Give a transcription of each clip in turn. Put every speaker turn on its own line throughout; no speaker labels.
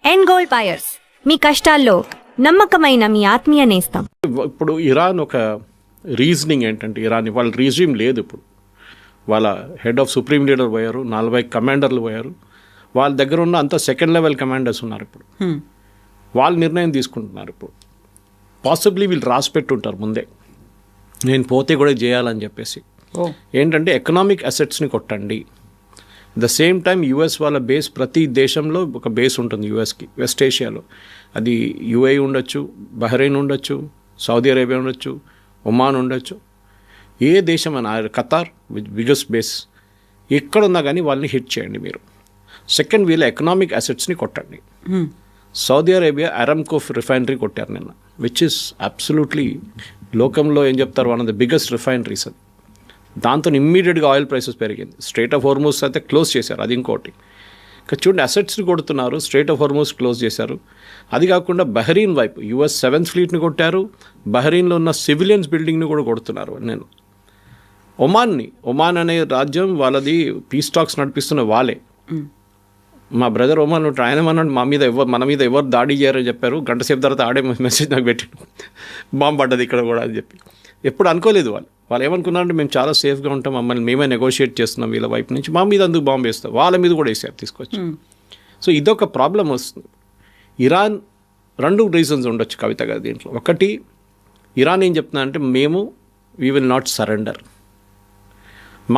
End gold buyers, మీ కష్టాల్లో నమ్మకమైన మీ ఆత్మీయ నేస్తం.
ఇప్పుడు ఇరాన్ ఒక రీజనింగ్ ఏంటంటే, ఇరాన్ వాళ్ళ రీజిమ్ లేదు. ఇప్పుడు వాళ్ళ హెడ్ ఆఫ్ సుప్రీం లీడర్ పోయారు, 40 కమాండర్లు పోయారు. వాళ్ళ దగ్గర ఉన్న అంత సెకండ్ లెవెల్ కమాండర్స్ ఉన్నారు. ఇప్పుడు వాళ్ళు నిర్ణయం తీసుకుంటున్నారు. ఇప్పుడు పాసిబ్లీ వీళ్ళు రాసి పెట్టుంటారు ముందే, నేను పోతే కూడా చేయాలని చెప్పేసి. ఏంటంటే ఎకనామిక్ అసెట్స్ని కొట్టండి. ద సేమ్ టైం యుఎస్ వాళ్ళ బేస్, ప్రతి దేశంలో ఒక బేస్ ఉంటుంది యుఎస్కి. వెస్ట్ ఏషియాలో అది యుఏఈ ఉండొచ్చు, బహ్రెయిన్ ఉండొచ్చు, సౌదీ అరేబియా ఉండొచ్చు, ఒమాన్ ఉండొచ్చు, ఏ దేశం అయినా, ఖతార్ బిగ్గెస్ట్ బేస్, ఎక్కడున్నా కానీ వాళ్ళని హిట్ చేయండి మీరు. సెకండ్, వీళ్ళ ఎకనామిక్ అసెట్స్ని కొట్టండి. సౌదీ అరేబియా అరామ్కో రిఫైనరీ కొట్టారు నిన్న, విచ్ ఇస్ అబ్సల్యూట్లీ లోకంలో ఏం చెప్తారు, one of the biggest refineries అది. దాంతో ఇమ్మీడియట్గా ఆయిల్ ప్రైసెస్ పెరిగింది. స్ట్రైట్ ఆఫ్ హార్మూజ్ అయితే క్లోజ్ చేశారు, అది ఇంకోటి. ఇంకా చూడండి, అసెట్స్ని కొడుతున్నారు, స్ట్రైట్ ఆఫ్ హార్మూజ్ క్లోజ్ చేశారు. అది కాకుండా బహ్రెయిన్ వైపు యుఎస్ 7th ఫ్లీట్ని కొట్టారు, బహ్రెయిన్లో ఉన్న సివిలియన్స్ బిల్డింగ్ని కూడా కొడుతున్నారు. నేను ఒమాన్ అనే రాజ్యం వాళ్ళది పీస్ టాక్స్ నడిపిస్తున్న వాళ్ళే. మా బ్రదర్ ఒమాన్ ఉంటాడు, ఆయన అన్నాడు మన మీద ఎవరు దాడి చేయరని చెప్పారు. గంట సేపు తర్వాత ఆడే మెసేజ్ నాకు పెట్టాడు, బాంబు పడ్డది ఇక్కడ కూడా అని చెప్పి. ఎప్పుడు అనుకోలేదు వాళ్ళు ఏమనుకున్నారంటే, మేము చాలా సేఫ్గా ఉంటాం, మమ్మల్ని మేమే నెగోషియేట్ చేస్తున్నాం వీళ్ళ వైపు నుంచి, మా మీద అందుకు బాంబు వేస్తాం. వాళ్ళ మీద కూడా వేసారు తీసుకొచ్చి. సో ఇదొక ప్రాబ్లం వస్తుంది. ఇరాన్ 2 రీజన్స్ ఉండొచ్చు కవిత గారు దీంట్లో. ఒకటి, ఇరాన్ ఏం చెప్తున్నా అంటే, మేము వీ విల్ నాట్ సరెండర్.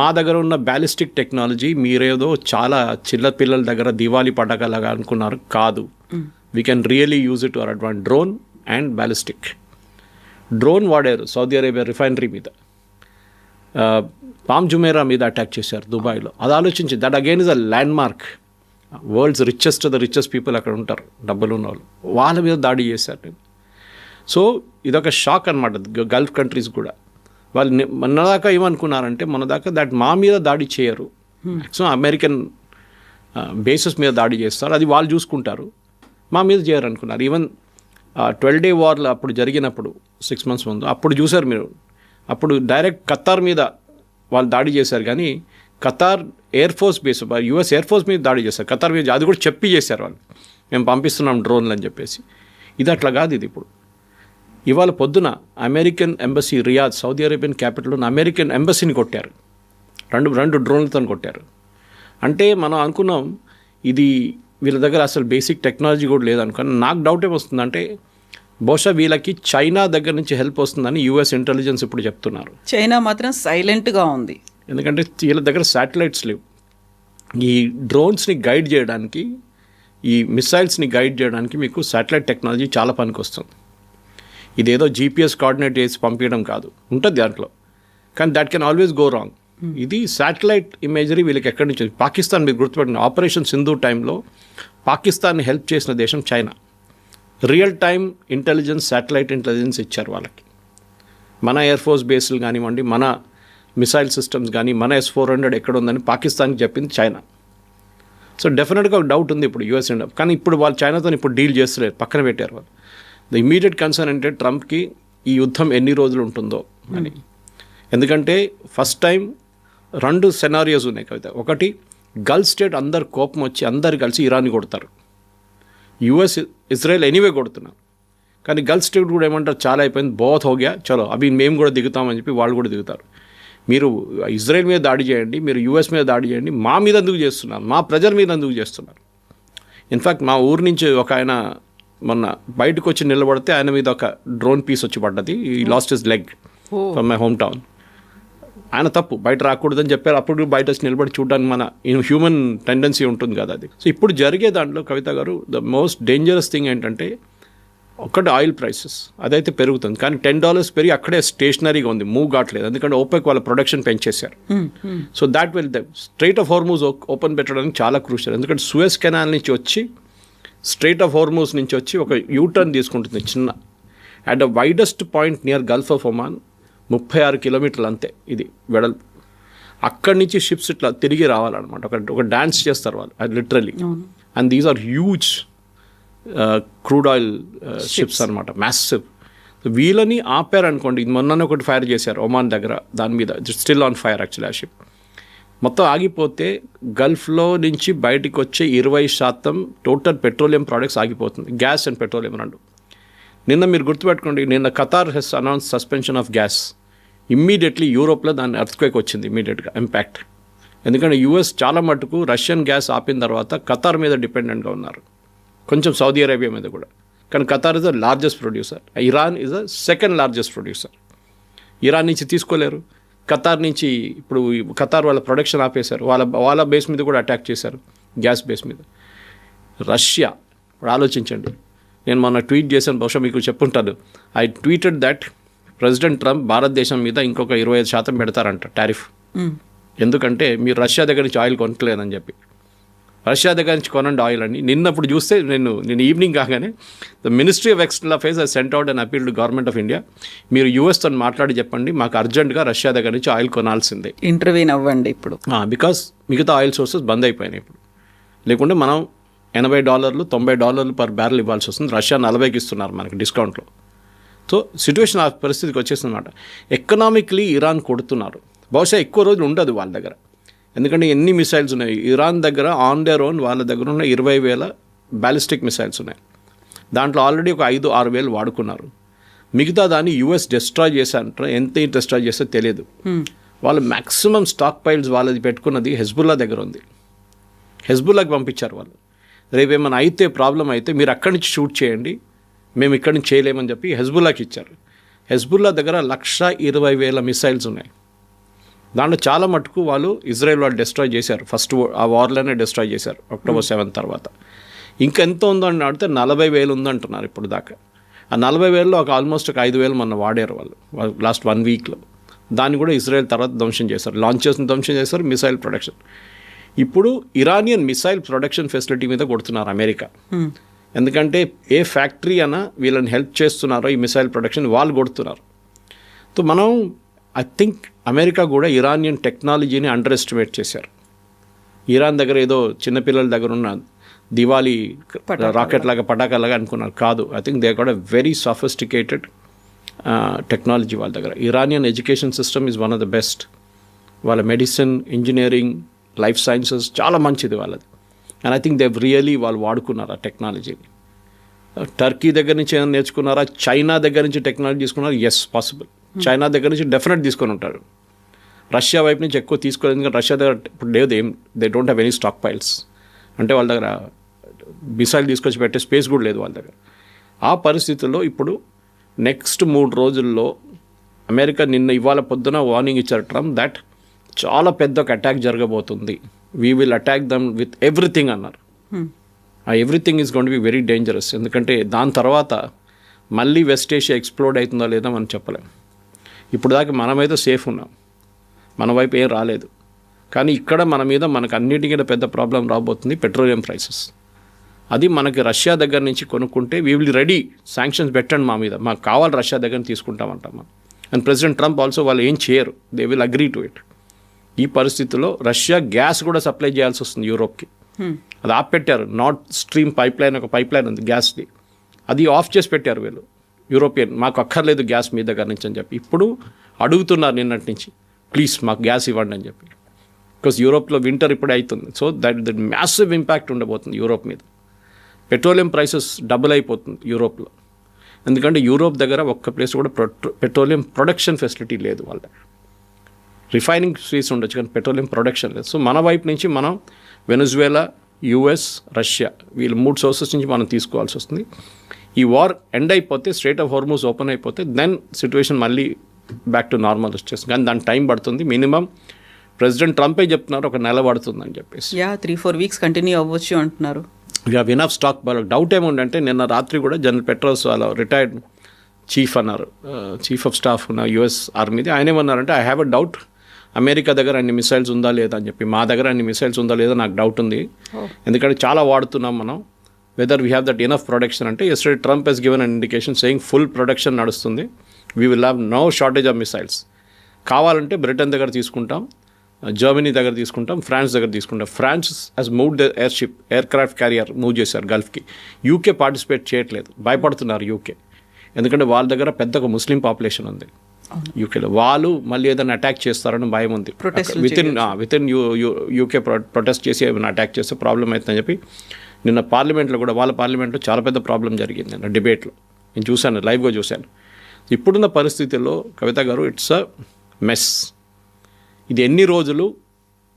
మా దగ్గర ఉన్న బ్యాలిస్టిక్ టెక్నాలజీ మీరేదో చాలా చిన్నపిల్లల దగ్గర దివాళీ పండగలాగా అనుకున్నారు, కాదు. We can really use it our advantage. Drone and ballistic. Drone వాడారు సౌదీ అరేబియా రిఫైనరీ మీద, పామ్ జుమేరా మీద అటాక్ చేశారు దుబాయ్లో. అది ఆలోచించి, that again is a land mark. World's richest people అక్కడ ఉంటారు, డబ్బులు ఉన్న వాళ్ళు, వాళ్ళ మీద దాడి చేశారు నేను. సో ఇదొక షాక్ అనమాట గల్ఫ్ కంట్రీస్ కూడా. వాళ్ళు మొన్నదాకా ఏమనుకున్నారంటే, దట్ మా మీద దాడి చేయరు, మ్యాక్సిమం అమెరికన్ బేసెస్ మీద దాడి చేస్తారు, అది వాళ్ళు చూసుకుంటారు, మా మీద చేయరు అనుకున్నారు. ఈవెన్ 12 Day వార్లో అప్పుడు జరిగినప్పుడు 6 months ముందు అప్పుడు చూశారు మీరు, అప్పుడు డైరెక్ట్ ఖతార్ మీద వాళ్ళు దాడి చేశారు. కానీ Qatar air force base, US air force మీద దాడి చేశారు, ఖతార్ మీద. అది కూడా చెప్పి చేశారు వాళ్ళు, మేము పంపిస్తున్నాం డ్రోన్లు అని చెప్పేసి. ఇది అట్లా కాదు. ఇది ఇప్పుడు ఇవాళ పొద్దున American embassy Riyadh, Saudi Arabian capital ఉన్న అమెరికన్ ఎంబసీని కొట్టారు, రెండు డ్రోన్లతో కొట్టారు. అంటే మనం అనుకున్నాం ఇది వీళ్ళ దగ్గర అసలు బేసిక్ టెక్నాలజీ కూడా లేదనుకుని. నాకు డౌట్ ఏమొస్తుందంటే, బహుశా వీళ్ళకి చైనా దగ్గర నుంచి హెల్ప్ వస్తుందని యుఎస్ ఇంటెలిజెన్స్ ఇప్పుడు చెప్తున్నారు.
చైనా మాత్రం సైలెంట్గా ఉంది, ఎందుకంటే
వీళ్ళ దగ్గర శాటిలైట్స్ లేవు. ఈ డ్రోన్స్ని గైడ్ చేయడానికి, ఈ మిసైల్స్ని గైడ్ చేయడానికి మీకు శాటిలైట్ టెక్నాలజీ చాలా పనికి వస్తుంది. ఇదేదో GPS కోఆర్డినేట్ చేసి పంపించడం కాదు, ఉంటుంది దాంట్లో, కానీ that can always go wrong. ఇది శాటిలైట్ ఇమేజరీ వీళ్ళకి ఎక్కడి నుంచి. పాకిస్తాన్ మీరు గుర్తుపెట్టిన ఆపరేషన్ సింధు టైంలో పాకిస్తాన్ని హెల్ప్ చేసిన దేశం China. Real time intelligence, satellite intelligence ఇచ్చారు వాళ్ళకి. మన ఎయిర్ ఫోర్స్ బేస్లు కానివ్వండి, మన మిసైల్ సిస్టమ్స్ కానీ, మన S-400 ఎక్కడ ఉందని పాకిస్తాన్కి చెప్పింది చైనా. సో డెఫినెట్గా ఒక డౌట్ ఉంది ఇప్పుడు యుఎస్ ఇండియా. కానీ ఇప్పుడు వాళ్ళు చైనాతో ఇప్పుడు డీల్ చేస్తలేరు, పక్కన పెట్టారు వాళ్ళు. ద ఇమీడియట్ కన్సర్న్ అంటే ట్రంప్కి ఈ యుద్ధం ఎన్ని రోజులు ఉంటుందో అని. ఎందుకంటే ఫస్ట్ టైం 2 సెనారియోస్ ఉన్నాయి కవిత. ఒకటి, గల్ఫ్ స్టేట్ అందరు కోపం వచ్చి అందరు కలిసి ఇరాన్ని కొడతారు. యుఎస్ ఇజ్రాయెల్ ఎనీవే కొడుతున్నారు, కానీ గల్ఫ్ స్టేట్ కూడా ఏమంటారు, చాలా అయిపోయింది, బోత్ హోగ్యా, చలో అవి మేము కూడా దిగుతామని చెప్పి వాళ్ళు కూడా దిగుతారు. మీరు ఇజ్రాయెల్ మీద దాడి చేయండి, మీరు యుఎస్ మీద దాడి చేయండి, మా మీద ఎందుకు చేస్తున్నారు, మా ప్రజల మీద ఎందుకు చేస్తున్నారు. ఇన్ఫ్యాక్ట్ మా ఊరు నుంచి ఒక ఆయన మొన్న బయటకు వచ్చి నిలబడితే ఆయన మీద ఒక డ్రోన్ పీస్ వచ్చి పడ్డది. ఈ lost his leg from my home town. ఆయన తప్పు, బయట రాకూడదని చెప్పారు. అప్పుడు బయట వచ్చి నిలబడి చూడడానికి మన హ్యూమన్ టెండెన్సీ ఉంటుంది కదా అది. సో ఇప్పుడు జరిగే దాంట్లో కవిత గారు, ద మోస్ట్ డేంజరస్ థింగ్ ఏంటంటే, ఒకటి ఆయిల్ ప్రైసెస్ అదైతే పెరుగుతుంది, కానీ $10 పెరిగి అక్కడే స్టేషనరీగా ఉంది, మూవ్ కావట్లేదు. ఎందుకంటే ఓపెక్ వాళ్ళ ప్రొడక్షన్ పెంచేశారు. So that will strait of Hormuz open పెట్టడానికి చాలా క్రూషియల్. ఎందుకంటే సూయజ్ కెనాల్ నుంచి వచ్చి, స్ట్రైట్ ఆఫ్ హార్మూజ్ నుంచి వచ్చి ఒక యూటర్న్ తీసుకుంటుంది చిన్న, at the widest point near Gulf of Oman 36 kilometers అంతే ఇది వెడల్పు. అక్కడి నుంచి షిప్స్ ఇట్లా తిరిగి రావాలన్నమాట, ఒక డ్యాన్స్ చేస్తారు వాళ్ళు, అది literally. And these are huge crude oil ships అనమాట, మ్యాసివ్. వీళ్ళని ఆపారనుకోండి, ఇది మొన్ననే ఒకటి ఫైర్ చేశారు ఒమాన్ దగ్గర, దాని మీద స్టిల్ ఆన్ ఫైర్ యాక్చువల్లీ ఆ షిప్. మొత్తం ఆగిపోతే గల్ఫ్లో నుంచి బయటికి వచ్చే 20% టోటల్ పెట్రోలియం ప్రోడక్ట్స్ ఆగిపోతుంది, గ్యాస్ అండ్ పెట్రోలియం రెండు. నిన్న మీరు గుర్తుపెట్టుకోండి, నిన్న Qatar has announce suspension of gas. Immediately యూరోప్లో దాని ఎర్త్క్వేక్ వచ్చింది ఇమ్మీడియట్గా ఇంపాక్ట్. ఎందుకంటే యూఎస్ చాలా మటుకు రష్యన్ గ్యాస్ ఆపిన తర్వాత ఖతార్ మీద డిపెండెంట్గా ఉన్నారు, కొంచెం సౌదీ అరేబియా మీద కూడా. కానీ Qatar is the largest producer, Iran is the second largest producer. Iran నుంచి తీసుకోలేరు, ఖతార్ నుంచి ఇప్పుడు ఖతార్ వాళ్ళ ప్రొడక్షన్ ఆపేశారు, వాళ్ళ బేస్ మీద కూడా అటాక్ చేశారు, గ్యాస్ బేస్ మీద. రష్యా ఇప్పుడు ఆలోచించండి, నేను మొన్న ట్వీట్ చేశాను, బహుశా మీకు చెప్పుంటాను. I tweeted that president Trump భారతదేశం మీద ఇంకొక 25% పెడతారంట టారిఫ్. ఎందుకంటే మీరు రష్యా దగ్గర నుంచి ఆయిల్ కొనట్లేదని చెప్పి. రష్యా దగ్గర నుంచి కొనండి ఆయిల్ అని. నిన్నప్పుడు చూస్తే నేను ఈవినింగ్ కాగానే the ministry of external affairs has cent out and appeal to government of India, మీరు యూఎస్తో మాట్లాడి చెప్పండి మాకు అర్జెంటుగా రష్యా దగ్గర నుంచి ఆయిల్ కొనాల్సిందే,
ఇంటర్వ్యూన్ అవ్వండి ఇప్పుడు.
బికాస్ మిగతా ఆయిల్ సోర్సెస్ బంద్ అయిపోయినాయి ఇప్పుడు. లేకుంటే మనం $80 $90 పర్ బ్యారెల్ ఇవ్వాల్సి వస్తుంది, రష్యా 40కి ఇస్తున్నారు మనకి డిస్కౌంట్లో. సో సిచ్యువేషన్ ఆ పరిస్థితికి వచ్చేసిందన్నమాట. ఎకనామిక్లీ ఇరాన్ కొడుతున్నారు, బహుశా ఎక్కువ రోజులు ఉండదు వాళ్ళ దగ్గర. ఎందుకంటే ఎన్ని మిసైల్స్ ఉన్నాయి ఇరాన్ దగ్గర, ఆన్ దేర్ ఓన్ వాళ్ళ దగ్గర ఉన్న 20,000 బ్యాలిస్టిక్ మిసైల్స్ ఉన్నాయి. దాంట్లో ఆల్రెడీ ఒక 5-6 వేలు వాడుకున్నారు. మిగతా దాన్ని యూఎస్ డిస్ట్రాయ్ చేశారంటారు, ఎంత డిస్ట్రాయ్ చేస్తే తెలియదు. వాళ్ళు మ్యాక్సిమం స్టాక్ పైల్స్ వాళ్ళది పెట్టుకున్నది హెజ్బుల్లా దగ్గర ఉంది, హెజ్బుల్లాకి పంపించారు వాళ్ళు. రేపు ఏమైనా అయితే ప్రాబ్లం అయితే మీరు అక్కడి నుంచి షూట్ చేయండి, మేము ఇక్కడి నుంచి చేయలేమని చెప్పి హెజ్బుల్లాకి ఇచ్చారు. హెజ్బుల్లా దగ్గర 120,000 మిసైల్స్ ఉన్నాయి. దాంట్లో చాలా మటుకు వాళ్ళు ఇజ్రాయెల్ వాళ్ళు డిస్ట్రాయ్ చేశారు, ఫస్ట్ ఆ వార్లోనే డిస్ట్రాయ్ చేశారు October 7 తర్వాత. ఇంకెంత ఉందని అడిగితే 40,000 ఉందంటున్నారు ఇప్పుడు దాకా. ఆ 40,000లో ఆల్మోస్ట్ ఒక 5,000 మొన్న వాడారు వాళ్ళు లాస్ట్ 1 వీక్లో. దాన్ని కూడా ఇజ్రాయెల్ తర్వాత ధ్వంసం చేశారు, లాంచ్ చేసిన ధ్వంసం చేశారు, మిసైల్ ప్రొడక్షన్. ఇప్పుడు ఇరానియన్ మిసైల్ ప్రొడక్షన్ ఫెసిలిటీ మీద కొడుతున్నారు అమెరికా. ఎందుకంటే ఏ ఫ్యాక్టరీ అయినా వీళ్ళని హెల్ప్ చేస్తున్నారో ఈ మిసైల్ ప్రొడక్షన్ వాళ్ళు కొడుతున్నారు. సో మనం ఐ థింక్ అమెరికా కూడా ఇరానియన్ టెక్నాలజీని అండర్ ఎస్టిమేట్ చేశారు. ఇరాన్ దగ్గర ఏదో చిన్నపిల్లల దగ్గర ఉన్న దివాళీ రాకెట్ లాగా పటాకాలాగా అనుకున్నారు, కాదు. I think they got a very sophisticated technology వాళ్ళ దగ్గర. Iranian education system is one of the best. వాళ్ళ మెడిసిన్, ఇంజనీరింగ్, లైఫ్ సైన్సెస్ చాలా మంచిది వాళ్ళది. And I think they really వాళ్ళు వాడుకున్నారు ఆ టెక్నాలజీని. టర్కీ దగ్గర నుంచి ఏమైనా నేర్చుకున్నారా, చైనా దగ్గర నుంచి టెక్నాలజీ తీసుకున్నారా? Yes, possible. చైనా దగ్గర నుంచి డెఫినెట్ తీసుకొని ఉంటారు. రష్యా వైపు నుంచి ఎక్కువ తీసుకోలేదు, ఎందుకంటే రష్యా దగ్గర ఇప్పుడు లేదు, they don't have any stock piles. అంటే వాళ్ళ దగ్గర మిసైల్ తీసుకొచ్చి పెట్టే స్పేస్ కూడా లేదు వాళ్ళ దగ్గర. ఆ పరిస్థితుల్లో ఇప్పుడు నెక్స్ట్ 3 రోజుల్లో అమెరికా ఇవాళ పొద్దున వార్నింగ్ ఇచ్చారు ట్రంప్ దట్ చాలా పెద్ద ఒక అటాక్ జరగబోతుంది, we will attack them with everything అన్నారు. ఆ everything is going to be very dangerous. ఎందుకంటే దాని తర్వాత మళ్ళీ వెస్ట్ ఏషియా ఎక్స్ప్లోడ్ అవుతుందో లేదో మనం చెప్పలేం. ఇప్పుడు దాకా మనమైతే సేఫ్ ఉన్నాం, మన వైపు ఏం రాలేదు. కానీ ఇక్కడ మనకు అన్నిటికీ పెద్ద ప్రాబ్లం రాబోతుంది పెట్రోలియం ప్రైసెస్. అది మనకి రష్యా దగ్గర నుంచి కొనుక్కుంటే వీ విల్ రెడీ, శాంక్షన్స్ పెట్టండి మా మీద, మాకు కావాలి రష్యా దగ్గర నుంచి తీసుకుంటామంటాం మనం. అండ్ ప్రెసిడెంట్ ట్రంప్ ఆల్సో వాళ్ళు ఏం చేయరు, they will agree to it. ఈ పరిస్థితుల్లో రష్యా గ్యాస్ కూడా సప్లై చేయాల్సి వస్తుంది యూరోప్కి. అది ఆపెట్టారు. నార్త్ స్ట్రీమ్ పైప్ లైన్, ఒక పైప్ లైన్ ఉంది గ్యాస్ది, అది ఆఫ్ చేసి పెట్టారు వీళ్ళు యూరోపియన్. మాకు అక్కర్లేదు గ్యాస్ మీ దగ్గర నుంచి అని చెప్పి ఇప్పుడు అడుగుతున్నారు నిన్నటి నుంచి, ప్లీజ్ మాకు గ్యాస్ ఇవ్వండి అని చెప్పి. బికాస్ యూరోప్లో వింటర్ ఇప్పుడే అవుతుంది. సో దట్ మ్యాసివ్ ఇంపాక్ట్ ఉండబోతుంది యూరోప్ మీద. పెట్రోలియం ప్రైసెస్ డబుల్ అయిపోతుంది యూరోప్లో. ఎందుకంటే యూరోప్ దగ్గర ఒక్క ప్లేస్ కూడా పెట్రోలియం ప్రొడక్షన్ ఫెసిలిటీ లేదు వాళ్ళ దగ్గర. రిఫైనింగ్ స్పేస్ ఉండొచ్చు కానీ పెట్రోలియం ప్రొడక్షన్ లేదు. సో మన వైపు నుంచి మనం వెనజువేలా, యుఎస్, రష్యా వీళ్ళు 3 సోర్సెస్ నుంచి మనం తీసుకోవాల్సి వస్తుంది. ఈ వార్ ఎండ్ అయిపోతే, స్ట్రైట్ ఆఫ్ హార్మూజ్ ఓపెన్ అయిపోతే దెన్ సిచ్యువేషన్ మళ్ళీ బ్యాక్ టు నార్మల్ వచ్చేస్తుంది. కానీ దాని టైం పడుతుంది. మినిమం ప్రెసిడెంట్ ట్రంపే చెప్తున్నారు ఒక నెల పడుతుందని చెప్పేసి.
3-4 వీక్స్ కంటిన్యూ అవ్వచ్చు అంటున్నారు.
We have enough stock. వాళ్ళకి డౌట్ ఏముందంటే నిన్న రాత్రి కూడా జనరల్ పెట్రోల్స్ వాళ్ళ రిటైర్డ్ చీఫ్ అన్నారు, చీఫ్ ఆఫ్ స్టాఫ్ ఉన్న యుఎస్ ఆర్మీది, ఆయన ఏమన్నారంటే I have a doubt America దగ్గర అన్ని మిసైల్స్ ఉందా లేదా అని చెప్పి. మా దగ్గర అన్ని మిసైల్స్ ఉందా లేదా నాకు డౌట్ ఉంది, ఎందుకంటే చాలా వాడుతున్నాం మనం. Whether we have that enough production అంటే yesterday Trump has given an indication saying full production నడుస్తుంది, we will have no shortage of missiles. కావాలంటే బ్రిటన్ దగ్గర తీసుకుంటాం, జర్మనీ దగ్గర తీసుకుంటాం, ఫ్రాన్స్ దగ్గర తీసుకుంటాం. France has moved the aircraft carrier move చేశారు గల్ఫ్కి. యూకే పార్టిసిపేట్ చేయట్లేదు, భయపడుతున్నారు యూకే, ఎందుకంటే వాళ్ళ దగ్గర పెద్ద ఒక ముస్లిం పాపులేషన్ ఉంది. యూకేలో. వాళ్ళు మళ్ళీ ఏదైనా అటాక్ చేస్తారని భయం ఉంది.
Protestలు
వితిన్ యూకే ప్రొటెస్ట్ చేసి ఏమైనా అటాక్ చేస్తే ప్రాబ్లం అవుతుందని చెప్పి నిన్న పార్లమెంట్లో కూడా, వాళ్ళ పార్లమెంట్లో చాలా పెద్ద ప్రాబ్లం జరిగింది నిన్న డిబేట్లో. నేను చూశాను, లైవ్గా చూశాను. ఇప్పుడున్న పరిస్థితుల్లో కవిత గారు, ఇట్స్ అ మెస్. ఇది ఎన్ని రోజులు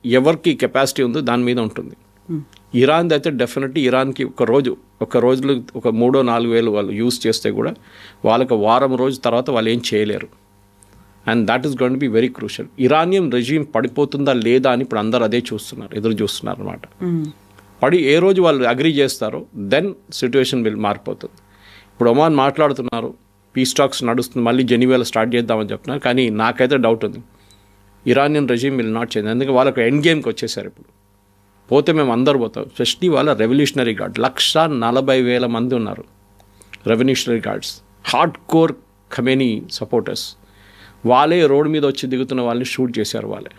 ఎవరికి కెపాసిటీ ఉందో దాని మీద ఉంటుంది. ఇరాన్ అయితే డెఫినెట్లీ ఇరాన్కి ఒక రోజులు ఒక 3-4 వేలు వాళ్ళు యూజ్ చేస్తే కూడా వాళ్ళకి వారం రోజు తర్వాత వాళ్ళు ఏం చేయలేరు. And that is going to be very crucial. Iranian regime పడిపోతుందా లేదా అని ఇప్పుడు అందరూ అదే చూస్తున్నారు, ఎదురు చూస్తున్నారు అనమాట. పడి ఏ రోజు వాళ్ళు అగ్రీ చేస్తారో దెన్ సిచ్యువేషన్ మారిపోతుంది. ఇప్పుడు ఒమాన్ మాట్లాడుతున్నారు, పీస్ టాక్స్ నడుస్తుంది, మళ్ళీ జెనీవాలో స్టార్ట్ చేద్దామని చెప్తున్నారు. కానీ నాకైతే డౌట్ ఉంది, Iranian regime will not change. అందుకే వాళ్ళకి ఎండ్ గేమ్కి వచ్చేసారు. ఇప్పుడు పోతే మేము అందరు పోతాం. స్పెషలీ వాళ్ళ రెవల్యూషనరీ గార్డ్ 140,000 మంది ఉన్నారు. Revolutionary guards, hard core Khamenei supporters. వాళ్ళే రోడ్ మీద వచ్చి దిగుతున్న వాళ్ళని షూట్ చేశారు వాళ్ళే.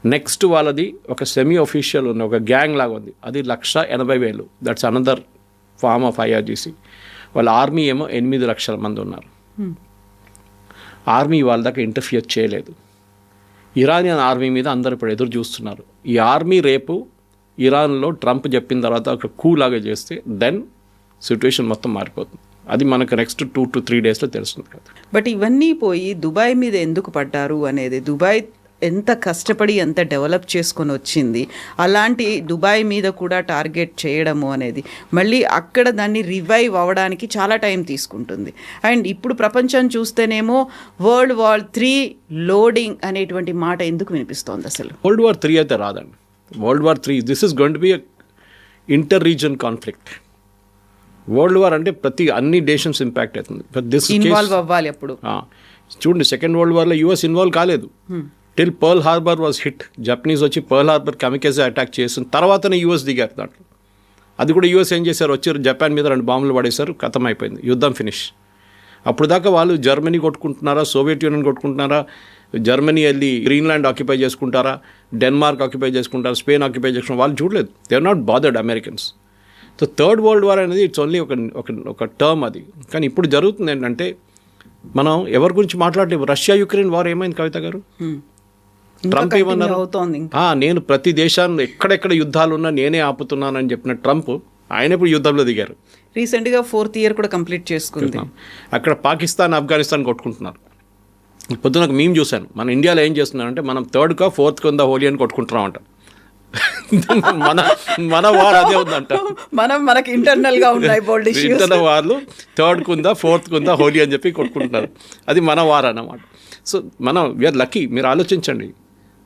నెక్స్ట్ వాళ్ళది ఒక సెమీ అఫీషియల్ ఉన్న ఒక గ్యాంగ్ లాగా ఉంది, అది 180,000. That's another form of IRGC. వాళ్ళ ఆర్మీ ఏమో 8 లక్షల మంది ఉన్నారు. ఆర్మీ వాళ్ళ దాకా ఇంటర్ఫియర్ చేయలేదు. ఇరానియన్ ఆర్మీ మీద అందరు ఇప్పుడు ఎదురు చూస్తున్నారు. ఈ ఆర్మీ రేపు ఇరాన్లో ట్రంప్ చెప్పిన తర్వాత ఒక కూ లాగా చేస్తే దెన్ సిచ్యువేషన్ మొత్తం మారిపోతుంది. అది మనకు నెక్స్ట్ 2 to 3 డేస్లో తెలుస్తుంది కదా.
బట్ ఇవన్నీ పోయి దుబాయ్ మీద ఎందుకు పడ్డారు అనేది, దుబాయ్ ఎంత కష్టపడి ఎంత డెవలప్ చేసుకొని వచ్చింది, అలాంటి దుబాయ్ మీద కూడా టార్గెట్ చేయడము అనేది మళ్ళీ అక్కడ దాన్ని రివైవ్ అవ్వడానికి చాలా టైం తీసుకుంటుంది. అండ్ ఇప్పుడు ప్రపంచం చూస్తేనేమో World War III లోడింగ్ అనేటువంటి మాట ఎందుకు వినిపిస్తోంది అసలు?
World War III అయితే రాదండి. World War III, this is going to B inter reason conflict. World war అంటే అన్ని నేషన్స్ ఇంపాక్ట్ అవుతుంది.
ఇన్వాల్వ్ అవ్వాలి అప్పుడు.
చూడండి, సెకండ్ వరల్డ్ వార్లో US ఇన్వాల్వ్ కాలేదు. Till pearl harbour was hit. Japanese వచ్చి పర్ల్ హార్బర్ కెమికల్స్ అటాక్ చేసిన తర్వాతనే US దిగారు దాంట్లో. అది కూడా US ఏం చేశారు, వచ్చారు జపాన్ మీద 2 బాంబులు పడేశారు, ఖతం అయిపోయింది, యుద్ధం ఫినిష్. అప్పుడు దాకా వాళ్ళు జర్మనీ కొట్టుకుంటున్నారా, సోవియట్ యూనియన్ కొట్టుకుంటున్నారా, జర్మనీ వెళ్ళి గ్రీన్లాండ్ ఆక్యుపై చేసుకుంటారా, డెన్మార్క్ ఆక్యుపై చేసుకుంటారా, స్పెయిన్ ఆక్యుపై చేసుకుంటారా, వాళ్ళు చూడలేదు. They are not bothered Americans. So third world war అనేది ఇట్స్ ఓన్లీ ఒక టర్మ్ అది. కానీ ఇప్పుడు జరుగుతుంది ఏంటంటే, మనం ఎవరి గురించి మాట్లాడలేదు. రష్యా యుక్రెయిన్ వార్ ఏమైంది కవిత గారు? ట్రంప్ ఏమన్నారు, నేను ప్రతి దేశాన్ని ఎక్కడెక్కడ యుద్ధాలు ఉన్నా నేనే ఆపుతున్నానని చెప్పిన ట్రంప్, ఆయన ఇప్పుడు యుద్ధంలో దిగారు.
రీసెంట్గా 4th year కూడా కంప్లీట్ చేసుకుంది.
అక్కడ పాకిస్తాన్ ఆఫ్ఘనిస్తాన్ కొట్టుకుంటున్నారు. పొద్దున ఒక మీమ్ చూశాను, మన ఇండియాలో ఏం చేస్తున్నారంటే మనం 3rd కా 4th కింద హోలీ అని కొట్టుకుంటున్నామంట. మన వార్ అదే ఉందంట.
మనకి ఇంటర్నల్గా ఉన్నాయి
ఇంటర్నల్ వార్లు 3rd కుందా 4th కుందా హోలీ అని చెప్పి కొట్టుకుంటున్నారు. అది మన వార్ అన్నమాట. సో మనం వీఆర్ లక్కీ. మీరు ఆలోచించండి,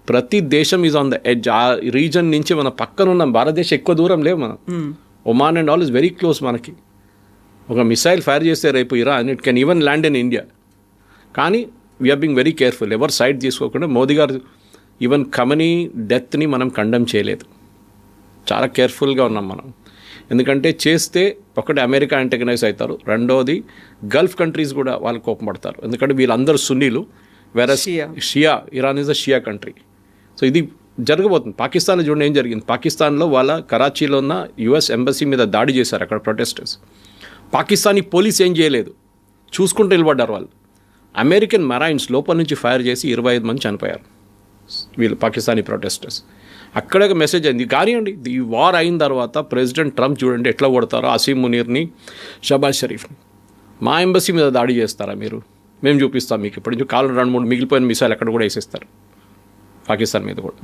ప్రతి దేశం ఈజ్ ఆన్ ద ఎడ్జ్. ఆ రీజన్ నుంచి మన పక్కన ఉన్న భారతదేశం ఎక్కువ దూరం లేవు. మనం Oman and all is very close. మనకి ఒక మిసైల్ ఫైర్ చేస్తే రేపు Iran, it can even land in India. కానీ వీఆర్ బీయింగ్ వెరీ కేర్ఫుల్. ఎవరు సైడ్ తీసుకోకుండా, మోదీ గారు ఈవెన్ ఖమనీ డెత్ని మనం కండెమ్ చేయలేదు. చాలా కేర్ఫుల్గా ఉన్నాం మనం. ఎందుకంటే చేస్తే ఒకటి అమెరికా యాంటగనైజ్ అవుతారు, రెండోది గల్ఫ్ కంట్రీస్ కూడా వాళ్ళు కోపం పడతారు. ఎందుకంటే వీళ్ళందరూ సున్నీలు, వేరే Shia. Iran is a Shia country. So ఇది జరగబోతుంది. పాకిస్తాన్లో చూడండి ఏం జరిగింది. పాకిస్తాన్లో వాళ్ళ కరాచీలో ఉన్న US ఎంబసీ మీద దాడి చేశారు అక్కడ ప్రొటెస్టర్స్. పాకిస్తానీ పోలీస్ ఏం చేయలేదు, చూసుకుంటూ నిలబడ్డారు వాళ్ళు. అమెరికన్ మెరైన్స్ లోపల నుంచి ఫైర్ చేసి 25 మంది చనిపోయారు వీళ్ళు పాకిస్తానీ ప్రొటెస్టర్స్. అక్కడే మెసేజ్ అయింది. కానివ్వండి, ఈ వార్ అయిన తర్వాత ప్రెసిడెంట్ ట్రంప్ చూడండి ఎట్లా కొడతారో అసీం మునీర్ని, షబాజ్ షరీఫ్ని. మా ఎంబసీ మీద దాడి చేస్తారా మీరు, మేము చూపిస్తాం మీకు. ఇప్పటి నుంచి కాలం 2-3 మిగిలిపోయిన మిసైల్ అక్కడ కూడా వేసేస్తారు పాకిస్తాన్ మీద కూడా.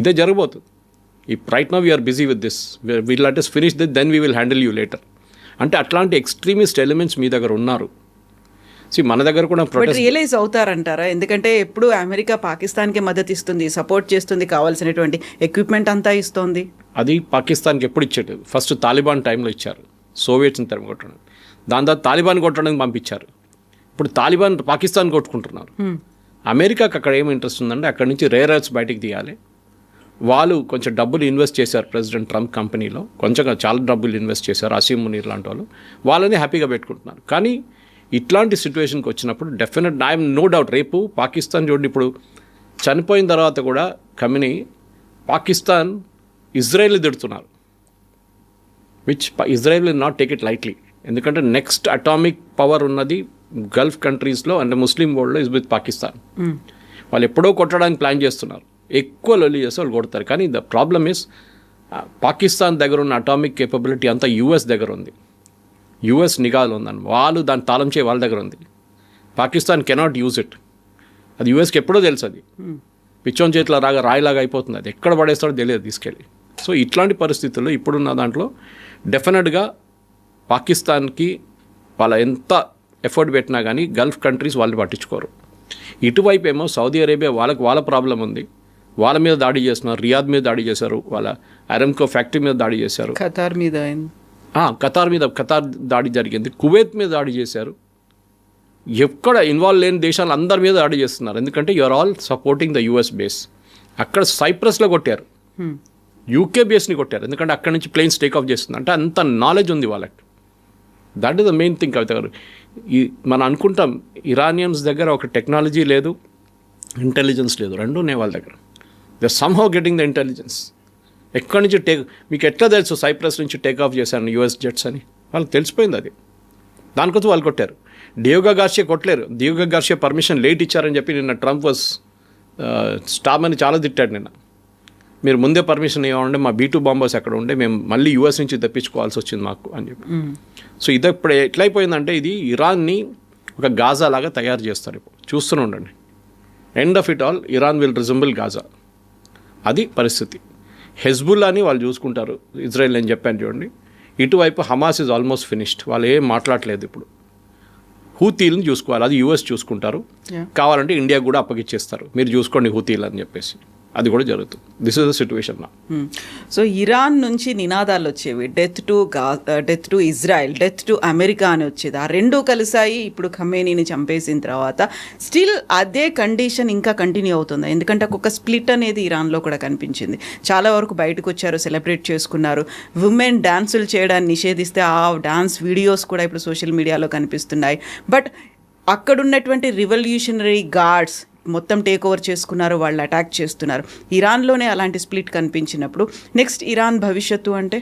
ఇదే జరగబోతుంది. Right now we're busy with this, will let us finish this, then we will handle you later. అంటే అట్లాంటి ఎక్స్ట్రీమిస్ట్ ఎలిమెంట్స్ మీ దగ్గర ఉన్నారు. మన దగ్గర కూడా
రియలైజ్ అవుతారంటారా? ఎందుకంటే ఎప్పుడు అమెరికా పాకిస్తాన్కి మద్దతు ఇస్తుంది, సపోర్ట్ చేస్తుంది, కావాల్సినటువంటి ఎక్విప్మెంట్ అంతా ఇస్తుంది.
అది పాకిస్తాన్కి ఎప్పుడు ఇచ్చేది? ఫస్ట్ తాలిబాన్ టైంలో ఇచ్చారు, సోవియట్స్ని తరిమి కొట్టడం. దాని తర్వాత తాలిబాన్ కొట్టడానికి పంపించారు. ఇప్పుడు తాలిబాన్ పాకిస్తాన్ కొట్టుకుంటున్నారు. అమెరికాకి అక్కడ ఏమి ఇంట్రెస్ట్ ఉందంటే అక్కడ నుంచి రేర్ ఎర్త్స్ బయటికి తీయాలి. వాళ్ళు కొంచెం డబ్బులు ఇన్వెస్ట్ చేశారు ప్రెసిడెంట్ ట్రంప్ కంపెనీలో, కొంచెం చాలా డబ్బులు ఇన్వెస్ట్ చేశారు. అసీం మునీర్ లాంటి వాళ్ళు, వాళ్ళని హ్యాపీగా పెట్టుకుంటున్నారు. కానీ ఇట్లాంటి సిచ్యువేషన్కి వచ్చినప్పుడు డెఫినెట్ ఐఎమ్ నో డౌట్ రేపు పాకిస్తాన్ చూడండి, ఇప్పుడు చనిపోయిన తర్వాత కూడా ఖమేనీ పాకిస్తాన్ ఇజ్రాయెల్ తిడుతున్నారు, which Israel will not take it lightly. ఎందుకంటే నెక్స్ట్ అటామిక్ పవర్ ఉన్నది గల్ఫ్ కంట్రీస్లో అంటే ముస్లిం వరల్డ్లో ఇస్ విత్ పాకిస్తాన్. వాళ్ళు ఎప్పుడో కొట్టడానికి ప్లాన్ చేస్తున్నారు, ఎక్కువ లొల్లి చేస్తే వాళ్ళు కొడతారు. కానీ ద ప్రాబ్లమ్ ఇస్ పాకిస్తాన్ దగ్గర ఉన్న అటామిక్ కేపబిలిటీ అంతా యూఎస్ దగ్గర ఉంది, యూఎస్ నిఘాలో ఉందని. వాళ్ళు దాన్ని తాళం చేయ వాళ్ళ దగ్గర ఉంది. Pakistan cannot use it. అది యూఎస్కి ఎప్పుడో తెలుసు, అది పిచ్చోన్ చేతిలో రాయిలాగా అయిపోతుంది, అది ఎక్కడ పడేస్తాడో తెలియదు తీసుకెళ్ళి. సో ఇట్లాంటి పరిస్థితుల్లో ఇప్పుడున్న దాంట్లో డెఫినెట్గా పాకిస్తాన్కి వాళ్ళ ఎంత ఎఫర్ట్ పెట్టినా కానీ గల్ఫ్ కంట్రీస్ వాళ్ళు పట్టించుకోరు. ఇటువైపు ఏమో సౌదీ అరేబియా వాళ్ళ ప్రాబ్లం ఉంది, వాళ్ళ మీద దాడి చేస్తున్నారు. రియాద్ మీద దాడి చేశారు, వాళ్ళ అరామ్కో ఫ్యాక్టరీ మీద దాడి చేశారు,
ఖతార్ మీద
ఖతార్ దాడి జరిగింది, కువైత్ మీద దాడి చేశారు. ఎక్కడ ఇన్వాల్వ్ లేని దేశాలు అందరి మీద దాడి చేస్తున్నారు. ఎందుకంటే you're all supporting the US base. అక్కడ సైప్రస్లో కొట్టారు, యూకే బేస్ని కొట్టారు, ఎందుకంటే అక్కడ నుంచి ప్లేన్స్ టేక్ ఆఫ్ చేస్తుంది. అంటే అంత నాలెడ్జ్ ఉంది వాళ్ళకి. That is the main thing. Kavitha గారు, మనం అనుకుంటాం ఇరానియన్స్ దగ్గర ఒక టెక్నాలజీ లేదు, ఇంటెలిజెన్స్ లేదు, రెండూ ఉన్నాయి వాళ్ళ దగ్గర. They are somehow getting the intelligence. ఎక్కడి నుంచి మీకు ఎట్లా తెలుసు సైప్రస్ నుంచి టేక్ ఆఫ్ చేశాను యూఎస్ జెట్స్ అని? వాళ్ళకి తెలిసిపోయింది అది. దానికోసం వాళ్ళు కొట్టారు. డియోగో గార్షియా కొట్టలేరు. డియోగో గార్షియా పర్మిషన్ లేట్ ఇచ్చారని చెప్పి నిన్న ట్రంప్ స్టామ్ అని చాలా తిట్టాడు నిన్న. మీరు ముందే పర్మిషన్ ఇవ్వండి, మా B2 బాంబర్స్ అక్కడ ఉండే, మేము మళ్ళీ యూఎస్ నుంచి తెప్పించుకోవాల్సి వచ్చింది మాకు అని చెప్పి. సో ఇది ఇప్పుడు ఎట్లయిపోయిందంటే ఇది ఇరాన్ని ఒక గాజా లాగా తయారు చేస్తారు. ఇప్పుడు చూస్తూనే ఉండండి. End of it all Iran will resemble Gaza. అది పరిస్థితి. హెజ్బుల్లాని వాళ్ళు చూసుకుంటారు, ఇజ్రాయెల్ నేను చెప్పాను చూడండి. ఇటువైపు హమాస్ ఇస్ ఆల్మోస్ట్ ఫినిష్డ్, వాళ్ళు ఏం మాట్లాడలేదు. ఇప్పుడు హూతీలను చూసుకోవాలి, అది యూఎస్ చూసుకుంటారు. కావాలంటే ఇండియా కూడా అప్పగిచ్చేస్తారు, మీరు చూసుకోండి హూతీలు అని చెప్పేసి. అది కూడా జరుగుతుంది. దిస్ ఇస్ ద సిచ్యువేషన్ నా.
సో ఇరాన్ నుంచి నినాదాలు వచ్చేవి, death to Israel, death to America అని వచ్చేది. ఆ రెండూ కలిసాయి. ఇప్పుడు ఖమేనీని చంపేసిన తర్వాత స్టిల్ అదే కండిషన్ ఇంకా కంటిన్యూ అవుతుంది. ఎందుకంటే ఒక స్ప్లిట్ అనేది ఇరాన్లో కూడా కనిపించింది. చాలా వరకు బయటకు వచ్చారు, సెలబ్రేట్ చేసుకున్నారు. ఉమెన్ డాన్సులు చేయడాన్ని నిషేధిస్తే ఆ డాన్స్ వీడియోస్ కూడా ఇప్పుడు సోషల్ మీడియాలో కనిపిస్తున్నాయి. బట్ అక్కడున్నటువంటి రివల్యూషనరీ గార్డ్స్ మొత్తం టేక్ ఓవర్ చేసుకున్నారు, వాళ్ళు అటాక్ చేస్తున్నారు. ఇరాన్లోనే అలాంటి స్ప్లిట్ కనిపించినప్పుడు నెక్స్ట్ ఇరాన్ భవిష్యత్తు అంటే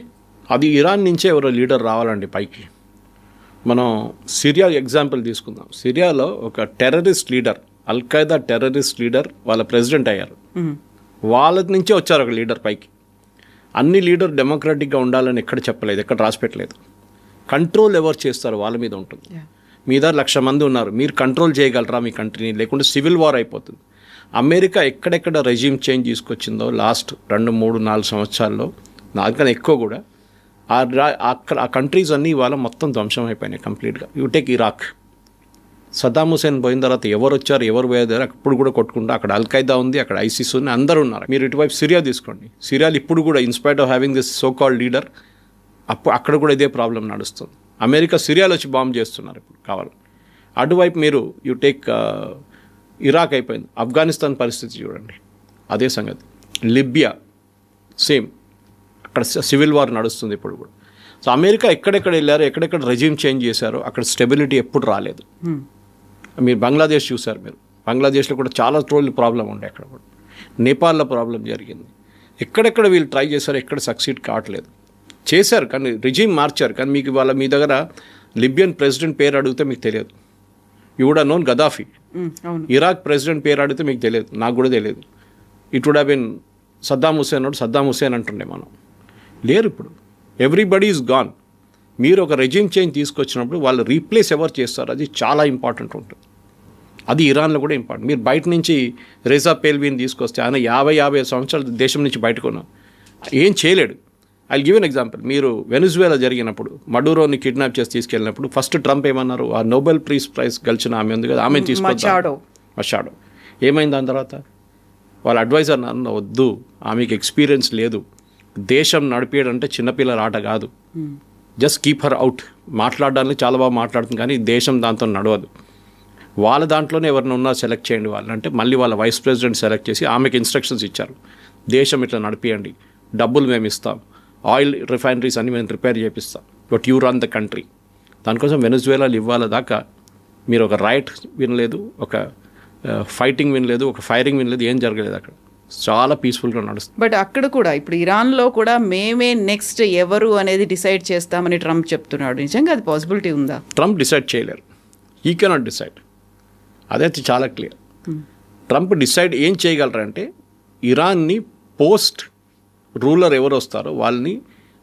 అది ఇరాన్ నుంచే ఎవరో లీడర్ రావాలండి పైకి. మనం సిరియా ఎగ్జాంపుల్ తీసుకుందాం. సిరియాలో ఒక terrorist leader, Al-Qaeda terrorist leader వాళ్ళ ప్రెసిడెంట్ అయ్యారు. వాళ్ళ నుంచే వచ్చారు ఒక లీడర్ పైకి. అన్ని లీడర్ డెమోక్రాటిక్గా ఉండాలని ఎక్కడ చెప్పలేదు, ఎక్కడ రాసిపెట్టలేదు. కంట్రోల్ ఎవరు చేస్తారు వాళ్ళ మీద ఉంటుంది. మీ దగ్గర 1,00,000 మంది ఉన్నారు, మీరు కంట్రోల్ చేయగలరా మీ కంట్రీని? లేకుంటే సివిల్ వార్ అయిపోతుంది. అమెరికా ఎక్కడెక్కడ రెజ్యూమ్ చేంజ్ తీసుకొచ్చిందో లాస్ట్ 2, 3, 4 సంవత్సరాల్లో, నాకన్నా ఎక్కువ కూడా, ఆ కంట్రీస్ అన్నీ ఇవాళ మొత్తం ధ్వంసం అయిపోయినాయి కంప్లీట్గా. You take Iraq, Saddam Hussein పోయిన తర్వాత ఎవరు వచ్చారు, ఎవరు పోయారు, అప్పుడు కూడా కొట్టుకుంటా. అక్కడ అల్ఖైదా ఉంది, అక్కడ ఐసిస్ ఉంది, అందరూ ఉన్నారు. మీరు ఇటువైపు సిరియా తీసుకోండి. సిరియాలో ఇప్పుడు కూడా in spite of having this so called leader, అక్కడ కూడా ఇదే ప్రాబ్లం నడుస్తుంది. అమెరికా సిరియాలో వచ్చి బాంబ్ చేస్తున్నారు ఇప్పుడు కావాలి. అటువైపు మీరు యూ టేక్ ఇరాక్ అయిపోయింది. ఆఫ్ఘనిస్తాన్ పరిస్థితి చూడండి, అదే సంగతి. లిబియా సేమ్, అక్కడ సివిల్ వార్ నడుస్తుంది ఇప్పుడు కూడా. సో అమెరికా ఎక్కడెక్కడ వెళ్ళారు, ఎక్కడెక్కడ రెజ్యూమ్ చేంజ్ చేశారో అక్కడ స్టెబిలిటీ ఎప్పుడు రాలేదు. మీరు బంగ్లాదేశ్ చూశారు, మీరు బంగ్లాదేశ్లో కూడా చాలా రోజులు ప్రాబ్లం ఉండే, అక్కడ కూడా. నేపాల్లో ప్రాబ్లం జరిగింది. ఎక్కడెక్కడ వీళ్ళు ట్రై చేశారు, ఎక్కడ సక్సీడ్ కావట్లేదు. చేశారు కానీ రిజీమ్ మార్చారు. కానీ మీకు వాళ్ళ మీ దగ్గర లిబియన్ ప్రెసిడెంట్ పేరు అడిగితే మీకు తెలియదు. You would have known Gaddafi. Iraq president పేరు అడిగితే మీకు తెలియదు, నాకు కూడా తెలియదు. It would have been Saddam Hussein అంటుండే మనం. లేరు ఇప్పుడు. Everybody is gone. మీరు ఒక రెజ్యూమ్ చేంజ్ తీసుకొచ్చినప్పుడు వాళ్ళు రీప్లేస్ ఎవరు చేస్తారు, అది చాలా ఇంపార్టెంట్ ఉంటుంది. అది ఇరాన్లో కూడా ఇంపార్టెంట్. మీరు బయట నుంచి రేజా పేల్వీని తీసుకొస్తే ఆయన 50 సంవత్సరాలు దేశం నుంచి బయటకున్నాం, ఏం చేయలేడు. I give an example. మీరు వెనిజువేలా జరిగినప్పుడు మడూరోని కిడ్నాప్ చేసి తీసుకెళ్ళినప్పుడు ఫస్ట్ ట్రంప్ ఏమన్నారు, ఆ నోబెల్ ప్రైజ్ గెలిచిన ఆమె ఉంది కదా, ఆమె తీసుకొచ్చాడు. మషాడో ఏమైంది? దాని తర్వాత వాళ్ళ అడ్వైజర్ నన్ను, వద్దు, ఆమెకి ఎక్స్పీరియన్స్ లేదు, దేశం నడిపేయడంటే చిన్నపిల్లల ఆట కాదు, జస్ట్ కీప్ హర్ అవుట్. మాట్లాడడానికి చాలా బాగా మాట్లాడుతుంది కానీ దేశం దాంతో నడవదు. వాళ్ళ దాంట్లోనే ఎవరిని ఉన్నా సెలెక్ట్ చేయండి వాళ్ళంటే, మళ్ళీ వాళ్ళ వైస్ ప్రెసిడెంట్ సెలెక్ట్ చేసి ఆమెకి ఇన్స్ట్రక్షన్స్ ఇచ్చారు, దేశం ఇట్లా నడిపియండి, డబ్బులు మేము ఇస్తాం, ఆయిల్ రిఫైనరీస్ అన్ని మేము రిపేర్ చేపిస్తాం, but you run the country. దానికోసం వెనిజువేలాలో ఇవ్వాల దాకా మీరు ఒక రైట్ వినలేదు, ఒక ఫైటింగ్ వినలేదు, ఒక ఫైరింగ్ వినలేదు, ఏం జరగలేదు. అక్కడ చాలా పీస్ఫుల్గా నడుస్తుంది.
బట్ అక్కడ కూడా ఇప్పుడు ఇరాన్లో కూడా మేమే నెక్స్ట్ ఎవరు అనేది డిసైడ్ చేస్తామని ట్రంప్ చెప్తున్నాడు. నిజంగా అది పాసిబిలిటీ ఉందా?
ట్రంప్ డిసైడ్ చేయలేరు. He cannot decide. అదైతే చాలా క్లియర్. ట్రంప్ డిసైడ్ ఏం చేయగలరంటే ఇరాన్ని పోస్ట్ రూలర్ ఎవరు వస్తారో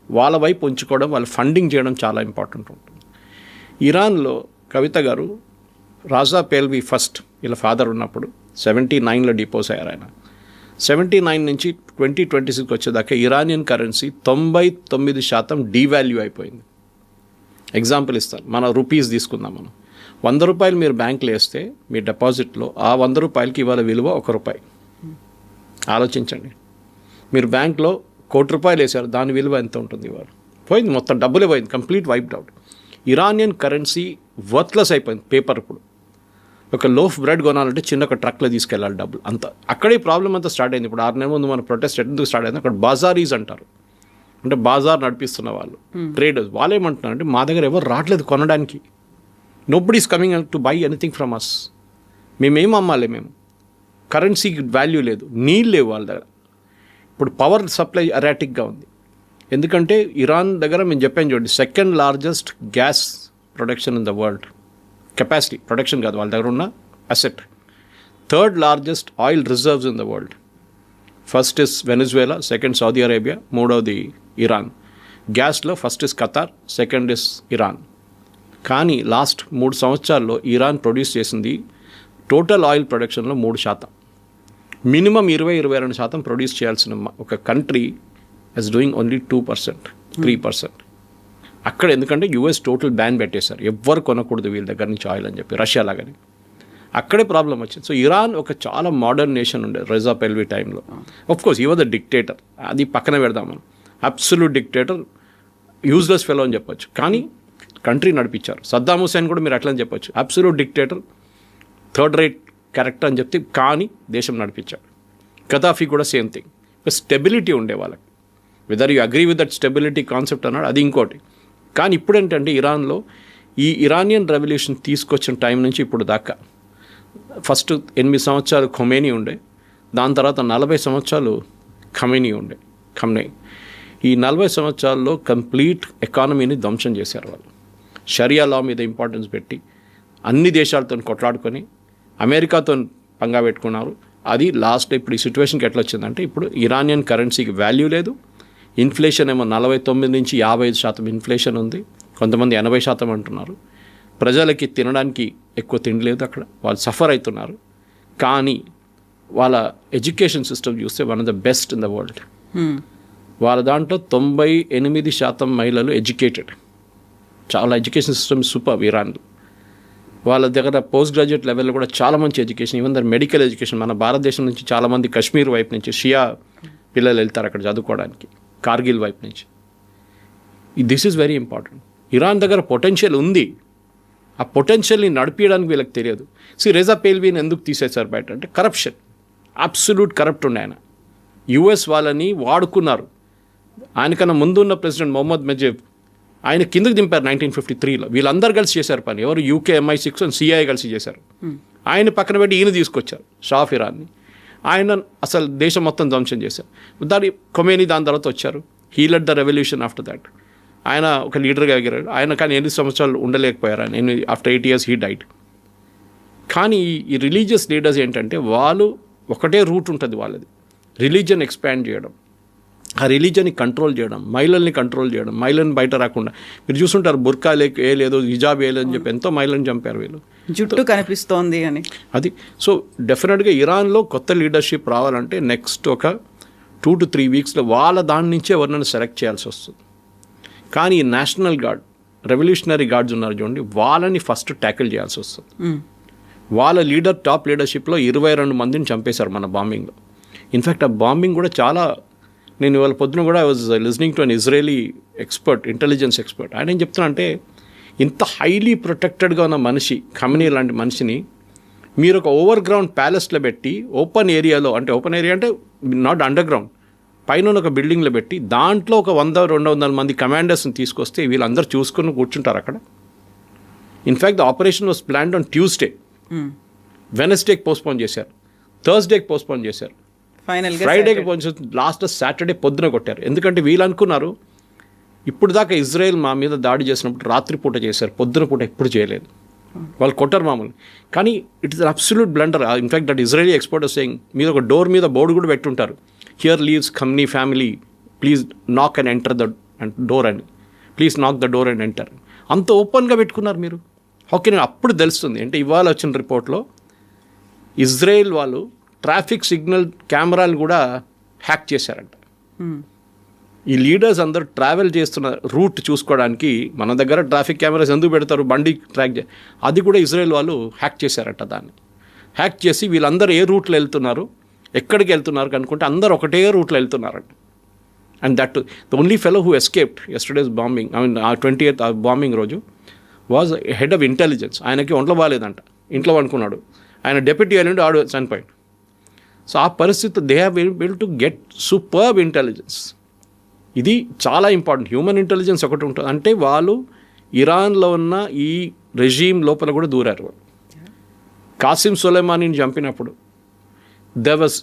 వాళ్ళ వైపు ఉంచుకోవడం, వాళ్ళు ఫండింగ్ చేయడం చాలా ఇంపార్టెంట్ ఉంటుంది. ఇరాన్లో కవిత గారు రాజా పేల్వి ఫస్ట్ వీళ్ళ ఫాదర్ ఉన్నప్పుడు 79లో డిపోజ్ అయ్యారు ఆయన. 79 నుంచి 2026 వచ్చేదాకా ఇరానియన్ కరెన్సీ 99% డీవాల్యూ అయిపోయింది. ఎగ్జాంపుల్ ఇస్తాను, మన రూపీస్ తీసుకుందాం. మనం 100 రూపాయలు మీరు బ్యాంకులో వేస్తే మీ డిపాజిట్లో ఆ 100 రూపాయలకి ఇవాళ విలువ ₹1. ఆలోచించండి, మీరు బ్యాంక్లో ₹1,00,00,000 వేశారు, దాని విలువ ఎంత ఉంటుంది ఇవాళ? పోయింది, మొత్తం డబ్బులే పోయింది, complete wiped out. Iranian currency worthless అయిపోయింది. పేపర్ ఇప్పుడు ఒక లోఫ్ బ్రెడ్ కొనాలంటే చిన్న ఒక ట్రక్లో తీసుకెళ్ళాలి డబ్బులు అంతా. అక్కడే ప్రాబ్లం అంతా స్టార్ట్ అయింది. ఇప్పుడు 6 నెలల ముందు మన ప్రొటెస్ట్ ఎందుకు స్టార్ట్ అయింది, అక్కడ బాజారీస్ అంటారు, అంటే బాజార్ నడిపిస్తున్న వాళ్ళు, ట్రేడర్స్. వాళ్ళు ఏమంటున్నారంటే మా దగ్గర ఎవరు రావట్లేదు కొనడానికి, nobody is coming to buy anything from us. మేమేం అమ్మాలి, మేము కరెన్సీకి వాల్యూ లేదు, నీళ్ళు లేవు వాళ్ళ దగ్గర. ఇప్పుడు పవర్ సప్లై ఎరాటిక్గా ఉంది. ఎందుకంటే ఇరాన్ దగ్గర మేము చెప్పాను చూడండి, 2nd largest gas production in the world. Capacity production కాదు, వాళ్ళ దగ్గర ఉన్న asset. 3rd largest oil reserves in the world. First is Venezuela, 2nd Saudi Arabia, 3వది ఇరాన్. గ్యాస్లో first is Qatar, 2nd is Iran. కానీ లాస్ట్ 3 సంవత్సరాల్లో Iran produce చేసింది total oil ప్రొడక్షన్లో 3%. మినిమం 20-22% ప్రొడ్యూస్ చేయాల్సిన ఒక కంట్రీ ఇస్ డూయింగ్ ఓన్లీ 2%, 3%. అక్కడ ఎందుకంటే యూఎస్ టోటల్ బ్యాన్ పెట్టేశారు, ఎవ్వరు కొనకూడదు వీళ్ళ దగ్గర నుంచి ఆయిల్ అని చెప్పి, రష్యా లాగానే. అక్కడే ప్రాబ్లం వచ్చింది. సో ఇరాన్ ఒక చాలా మోడర్న్ నేషన్ ఉండే రెజా పెల్వి టైంలో. ఆఫ్కోర్స్ ఈ వాజ్ ద డిక్టేటర్, అది పక్కన పెడదాం మనం. అబ్సల్యూట్ డిక్టేటర్, యూజ్లెస్ ఫెలో అని చెప్పొచ్చు, కానీ కంట్రీ నడిపించారు. సద్దాం హుసేన్ కూడా మీరు అట్లని చెప్పొచ్చు, absolute dictator, 3rd rate character అని చెప్తే కానీ దేశం నడిపించాడు. గదాఫీ కూడా సేమ్ థింగ్. స్టెబిలిటీ ఉండే వాళ్ళకి, whether you agree with that stability concept అన్నాడు, అది ఇంకోటి. కానీ ఇప్పుడు ఏంటంటే ఇరాన్లో ఈ ఇరానియన్ రెవల్యూషన్ తీసుకొచ్చిన టైం నుంచి ఇప్పుడు దాకా ఫస్ట్ 8 సంవత్సరాలు ఖొమేనీ ఉండే, దాని తర్వాత 40 సంవత్సరాలు ఖమేనీ ఉండే. ఈ 40 సంవత్సరాల్లో కంప్లీట్ ఎకానమీని ధ్వంసం చేశారు వాళ్ళు. షరియా లా మీద ఇంపార్టెన్స్ పెట్టి అన్ని దేశాలతో కొట్లాడుకొని అమెరికాతో పంగా పెట్టుకున్నారు. అది లాస్ట్ ఇప్పుడు ఈ సిచ్యువేషన్కి ఎట్లా వచ్చిందంటే ఇప్పుడు ఇరానియన్ కరెన్సీకి వాల్యూ లేదు. ఇన్ఫ్లేషన్ ఏమో 49 నుంచి 55% ఇన్ఫ్లేషన్ ఉంది, కొంతమంది 80% అంటున్నారు. ప్రజలకి తినడానికి ఎక్కువ తిండి లేదు అక్కడ, వాళ్ళు సఫర్ అవుతున్నారు. కానీ వాళ్ళ ఎడ్యుకేషన్ సిస్టమ్ చూస్తే one of the best in the world. వాళ్ళ దాంట్లో 98% మహిళలు ఎడ్యుకేటెడ్. చాలా ఎడ్యుకేషన్ సిస్టమ్ సూపర్ ఇరాన్లో. వాళ్ళ దగ్గర పోస్ట్ గ్రాడ్యుయేట్ లెవెల్లో కూడా చాలా మంచి education, even their medical education. మన భారతదేశం నుంచి చాలామంది కశ్మీర్ వైపు నుంచి షియా పిల్లలు వెళ్తారు అక్కడ చదువుకోవడానికి, కార్గిల్ వైపు నుంచి. This is very important. Iran దగ్గర పొటెన్షియల్ ఉంది, ఆ పొటెన్షియల్ని నడిపించడానికి వీళ్ళకి తెలియదు. రెజా పేల్వీని ఎందుకు తీసేశారు బయట అంటే కరప్షన్, అబ్సల్యూట్ కరప్ట్ ఉండే ఆయన. యుఎస్ వాళ్ళని వాడుకున్నారు. ఆయనకన్నా ముందున్న ప్రెసిడెంట్ మొహమ్మద్ మెజీబ్ ఆయన కిందకి దింపారు 1953లో. వీళ్ళందరూ కలిసి చేశారు పని. ఎవరు యూకే MI6 అండ్ CIA కలిసి చేశారు. ఆయన పక్కన పెట్టి ఈయన తీసుకొచ్చారు షా ఆఫ్ ఇరాన్ని. ఆయన అసలు దేశం మొత్తం ధ్వంసం చేశారు. ఖొమేనీ దాని తర్వాత వచ్చారు. He lead the revolution after that. ఆయన ఒక లీడర్గా ఎగిరాడు ఆయన, కానీ 8 సంవత్సరాలు ఉండలేకపోయారు ఆయన. After 8 years he died. కానీ ఈ రిలీజియస్ లీడర్స్ ఏంటంటే వాళ్ళు ఒకటే రూట్ ఉంటుంది వాళ్ళది, రిలీజియన్ ఎక్స్పాండ్ చేయడం, ఆ రిలీజియన్ని కంట్రోల్ చేయడం, మహిళల్ని కంట్రోల్ చేయడం, మహిళని బయట రాకుండా. మీరు చూస్తుంటారు బుర్కా లేదు, హిజాబ్ వేయలేదని చెప్పి ఎంతో మహిళని చంపారు వీళ్ళు,
జుట్టు కనిపిస్తోంది అని.
అది సో డెఫినెట్గా ఇరాన్లో కొత్త లీడర్షిప్ రావాలంటే నెక్స్ట్ ఒక 2 to 3 weeksలో వాళ్ళ దాని నుంచే ఎవరినైనా సెలెక్ట్ చేయాల్సి వస్తుంది. కానీ ఈ నేషనల్ గార్డ్, రెవల్యూషనరీ గార్డ్స్ ఉన్నారు చూడండి, వాళ్ళని ఫస్ట్ ట్యాకిల్ చేయాల్సి వస్తుంది. వాళ్ళ లీడర్ టాప్ లీడర్షిప్లో 22 మందిని చంపేశారు మన బాంబింగ్లో. ఇన్ఫ్యాక్ట్ ఆ బాంబింగ్ కూడా చాలా, నేను ఇవాళ పొద్దున కూడా I was listening to an Israeli expert, intelligence expert. ఆయన ఏం చెప్తున్నా అంటే ఇంత హైలీ ప్రొటెక్టెడ్గా ఉన్న మనిషి, ఖమేనీ లాంటి మనిషిని మీరు ఒక ఓవర్ గ్రౌండ్ ప్యాలెస్లో పెట్టి ఓపెన్ ఏరియాలో, అంటే ఓపెన్ ఏరియా అంటే నాట్ అండర్ గ్రౌండ్, పైన ఒక బిల్డింగ్లో పెట్టి దాంట్లో ఒక 100-200 మంది కమాండర్స్ని తీసుకొస్తే వీళ్ళందరూ చూసుకుని కూర్చుంటారు అక్కడ. In fact the operation was planned on Tuesday, వెనస్డేకి పోస్ట్పోన్ చేశారు, థర్స్డేకి పోస్ట్పోన్ చేశారు, ఫ్రైడేకి పోస్ట్పోన్, లాస్ట్ సాటర్డే పొద్దున కొట్టారు. ఎందుకంటే వీళ్ళు అనుకున్నారు ఇప్పుడు దాకా ఇజ్రాయెల్ మా మీద దాడి చేసినప్పుడు రాత్రిపూట చేశారు, పొద్దున పూట ఎప్పుడు చేయలేదు. వాళ్ళు కొట్టారు మామూలు. కానీ it is absolute blunder. In fact that Israeli expert saying, మీద ఒక డోర్ మీద బోర్డు కూడా పెట్టుంటారు, here lives company family, please knock and enter the door అని, please knock the door and enter. అంత ఓపెన్గా పెట్టుకున్నారు మీరు. ఓకే, నేను అప్పుడు తెలుస్తుంది అంటే ఇవాళ వచ్చిన రిపోర్ట్లో ఇజ్రాయెల్ వాళ్ళు ట్రాఫిక్ సిగ్నల్ కెమెరాలు కూడా హ్యాక్ చేశారంట. ఈ లీడర్స్ అందరూ ట్రావెల్ చేస్తున్న రూట్ చూసుకోవడానికి మన దగ్గర ట్రాఫిక్ కెమెరాస్ ఎందుకు పెడతారు, బండి ట్రాక్ అది కూడా ఇజ్రాయెల్ వాళ్ళు హ్యాక్ చేశారట. దాన్ని హ్యాక్ చేసి వీళ్ళందరూ ఏ రూట్లో వెళ్తున్నారు, ఎక్కడికి వెళ్తున్నారు కనుక్కుంటే అందరూ ఒకటే రూట్లో వెళ్తున్నారంట. And that the only fellow who escaped yesterday's bombing, I mean ఆ 28th బాంబింగ్ రోజు వాజ్ హెడ్ ఆఫ్ ఇంటెలిజెన్స్. ఆయనకి ఒంట్లో బాగాలేదంట, ఇంట్లో అనుకున్నాడు, ఆయన డెప్యూటీ వెళ్ళిండి ఆడు చనిపోయాడు. సో ఆ పరిస్థితి they have able to get superb intelligence. ఇది చాలా ఇంపార్టెంట్. హ్యూమన్ ఇంటెలిజెన్స్ ఒకటి ఉంటుంది అంటే వాళ్ళు ఇరాన్లో ఉన్న ఈ రెజీమ్ లోపల కూడా దూరారు. కాసిం సులైమానీని చంపినప్పుడు they was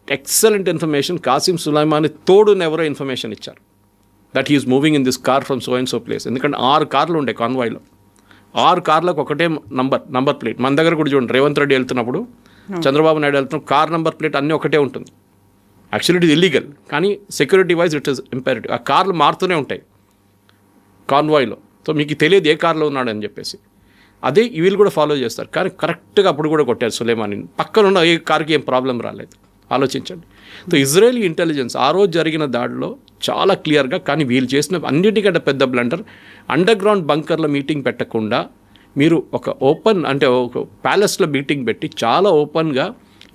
excellent information. Qasem Soleimani తోడునెవరో ఇన్ఫర్మేషన్ ఇచ్చారు that he's moving in this car from so and so place. ఎందుకంటే 6 కార్లు ఉండే కాన్వాయ్లో, 6 కార్లకు ఒకటే నంబర్ ప్లేట్. మన దగ్గర కూడా చూడండి, రేవంత్ రెడ్డి వెళ్తున్నప్పుడు, చంద్రబాబు నాయుడు వెళ్తున్నప్పుడు కార్ నంబర్ ప్లేట్ అన్నీ ఒకటే ఉంటుంది. యాక్చువల్లీ ఇట్ ఇస్ ఇల్లీగల్, కానీ సెక్యూరిటీ వైజ్ ఇట్ ఈస్ ఇంపారిటివ్. ఆ కార్లు మారుతూనే ఉంటాయి కాన్వాయ్లో. సో మీకు తెలియదు ఏ కార్లో ఉన్నాడని చెప్పేసి. అదే వీళ్ళు కూడా ఫాలో చేస్తారు. కానీ కరెక్ట్గా అప్పుడు కూడా కొట్టారు సులైమాని. పక్కన ఉన్న ఏ కార్కి ఏం ప్రాబ్లం రాలేదు. ఆలోచించండి. సో ఇజ్రాయలీ ఇంటెలిజెన్స్ ఆ రోజు జరిగిన దాడిలో చాలా క్లియర్గా, కానీ వీళ్ళు చేసిన అన్నిటికంటే పెద్ద బ్లండర్, అండర్ గ్రౌండ్ బంకర్లో మీటింగ్ పెట్టకుండా మీరు ఒక ఓపెన్ అంటే ఒక ప్యాలెస్లో మీటింగ్ పెట్టి చాలా ఓపెన్గా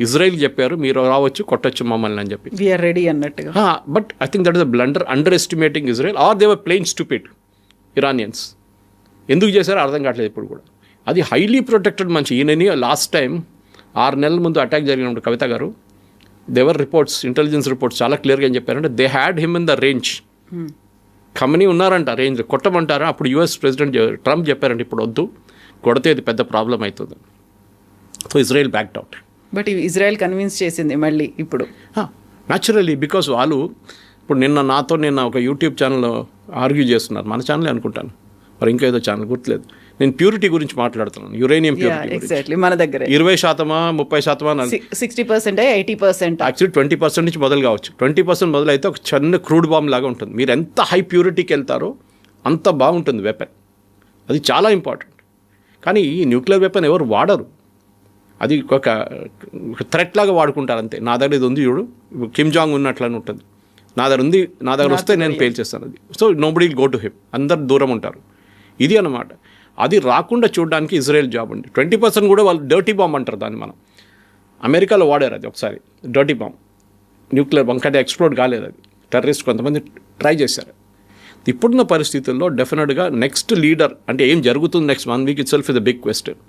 ఇజ్రాయెల్ చెప్పారు మీరు రావచ్చు కొట్టచ్చు మమ్మల్ని అని చెప్పి,
వీఆర్ రెడీ అన్నట్టుగా.
But I think that is a blunder, underestimating Israel, are they were playing stupid Iranians. ఎందుకు చేశారో అర్థం కావట్లేదు ఇప్పుడు కూడా. అది హైలీ ప్రొటెక్టెడ్ మనిషి. ఈయనని లాస్ట్ టైం 6 నెలల ముందు అటాక్ జరిగినప్పుడు కవిత గారు, దేవర్ రిపోర్ట్స్, ఇంటెలిజెన్స్ రిపోర్ట్స్ చాలా క్లియర్గా ఏం చెప్పారంటే they had him in the range. Khamenei ఉన్నారంట రేంజ్, కొట్టమంటారా. అప్పుడు యుఎస్ ప్రెసిడెంట్ ట్రంప్ చెప్పారంటే ఇప్పుడు వద్దు, కొడితే ఇది పెద్ద ప్రాబ్లం అవుతుంది. So Israel backed out.
But Israel convince చేసింది మళ్ళీ ఇప్పుడు.
న్యాచురల్లీ, బికాస్ వాళ్ళు ఇప్పుడు నిన్న ఒక యూట్యూబ్ ఛానల్లో ఆర్గ్యూ చేస్తున్నారు, మన ఛానలే అనుకుంటాను, మరి ఇంకా ఏదో ఛానల్ గుర్తులేదు. నేను ప్యూరిటీ గురించి మాట్లాడుతున్నాను, యురేనియం ప్యూరిటీ.
ఎగ్జాక్ట్లీ మన దగ్గర
20%, 30%,
60%, 80%.
యాక్చువల్లీ 20% నుంచి మొదలు కావచ్చు. 20% మొదలైతే ఒక చిన్న క్రూడ్ బాంబ్ లాగా ఉంటుంది. మీరు ఎంత హై ప్యూరిటీకి వెళ్తారో అంత బాగుంటుంది వెపన్. అది చాలా ఇంపార్టెంట్. కానీ ఈ న్యూక్లియర్ వెపన్ ఎవరు వాడరు. అది ఒక థ్రెట్ లాగా వాడుకుంటారు అంతే. నా దగ్గర ఇది ఉంది చూడు, కిమ్ జాంగ్ ఉన్నట్లని ఉంటుంది, నా దగ్గర ఉంది, నా దగ్గర వస్తే నేను పేల్చేస్తాను అది. So nobody will go to him, అందరు దూరం ఉంటారు. ఇది అన్నమాట. అది రాకుండా చూడడానికి ఇజ్రాయెల్ జాబ్ ఉంది. 20% కూడా వాళ్ళు డర్టీ బాంబ్ అంటారు దాన్ని. మనం అమెరికాలో వాడారు అది ఒకసారి, డర్టీ బాంబ్, న్యూక్లియర్ బాంబ్. కానీ ఎక్స్ప్లోడ్ కాలేదు అది. టెర్రరిస్ట్ కొంతమంది ట్రై చేశారు. ఇప్పుడున్న పరిస్థితుల్లో డెఫినెట్గా నెక్స్ట్ లీడర్ అంటే ఏం జరుగుతుంది next 1 week itself is the big question.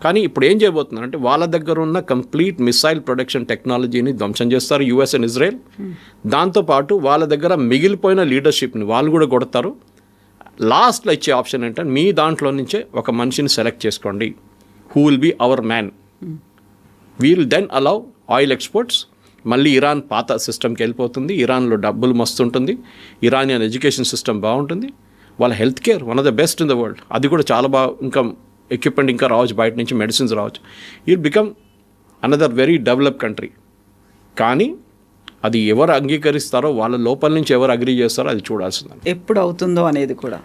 కానీ ఇప్పుడు ఏం చేయబోతున్నారు అంటే వాళ్ళ దగ్గర ఉన్న కంప్లీట్ మిసైల్ ప్రొడక్షన్ టెక్నాలజీని ధ్వంసం చేస్తారు యూఎస్ అండ్ ఇజ్రాయెల్. దాంతోపాటు వాళ్ళ దగ్గర మిగిలిపోయిన లీడర్షిప్ని వాళ్ళు కూడా కొడతారు. లాస్ట్లో ఇచ్చే ఆప్షన్ ఏంటంటే మీ దాంట్లో నుంచే ఒక మనిషిని సెలెక్ట్ చేసుకోండి, who will be our man. We'll then allow oil exports. మళ్ళీ ఇరాన్ పాత సిస్టమ్కి వెళ్ళిపోతుంది. ఇరాన్లో డబ్బులు మస్తు ఉంటుంది, ఇరానియన్ ఎడ్యుకేషన్ సిస్టమ్ బాగుంటుంది, వాళ్ళ health care one of the best in the world. అది కూడా చాలా బాగా, ఇంకా ఎక్విప్మెంట్ ఇంకా రావచ్చు, బయట నుంచి మెడిసిన్స్ రావచ్చు. It become another very develop country. కానీ అది ఎవరు అంగీకరిస్తారో, వాళ్ళ లోపల నుంచి ఎవరు అగ్రీ చేస్తారో అది చూడాల్సింది.
ఎప్పుడు అవుతుందో అనేది కూడా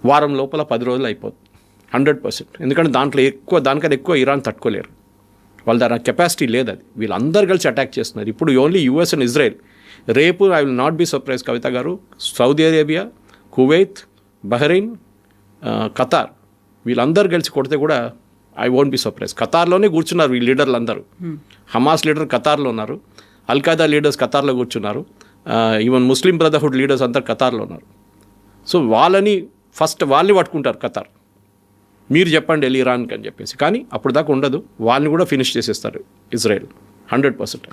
వారం లోపల 10 రోజులు అయిపోతుంది 100%. ఎందుకంటే దాంట్లో దానికన్నా ఎక్కువ ఇరాన్ తట్టుకోలేరు. వాళ్ళ దగ్గర కెపాసిటీ లేదు. అది వీళ్ళందరూ కలిసి అటాక్ చేస్తున్నారు. ఇప్పుడు ఓన్లీ యూఎస్ అండ్ ఇజ్రాయెల్. రేపు I will not be surprise Kavitha garu, Saudi Arabia, Kuwait, Bahrain, Qatar వీళ్ళందరూ కలిసి కొడితే కూడా ఐ వోంట్ బి సర్ప్రైజ్. ఖతార్లోనే కూర్చున్నారు ఈ లీడర్లు అందరూ. హమాస్ లీడర్ ఖతార్లో ఉన్నారు, అల్ఖైదా లీడర్స్ ఖతార్లో కూర్చున్నారు, ఈవెన్ ముస్లిం బ్రదర్హుడ్ లీడర్స్ అందరు ఖతార్లో ఉన్నారు. సో వాళ్ళని ఫస్ట్ వాళ్ళని పట్టుకుంటారు ఖతార్, మీరు చెప్పండి వెళ్ళి ఇరాన్కి అని చెప్పేసి. కానీ అప్పుడు దాకా ఉండదు, వాళ్ళని కూడా ఫినిష్ చేసేస్తారు ఇజ్రాయెల్ 100%.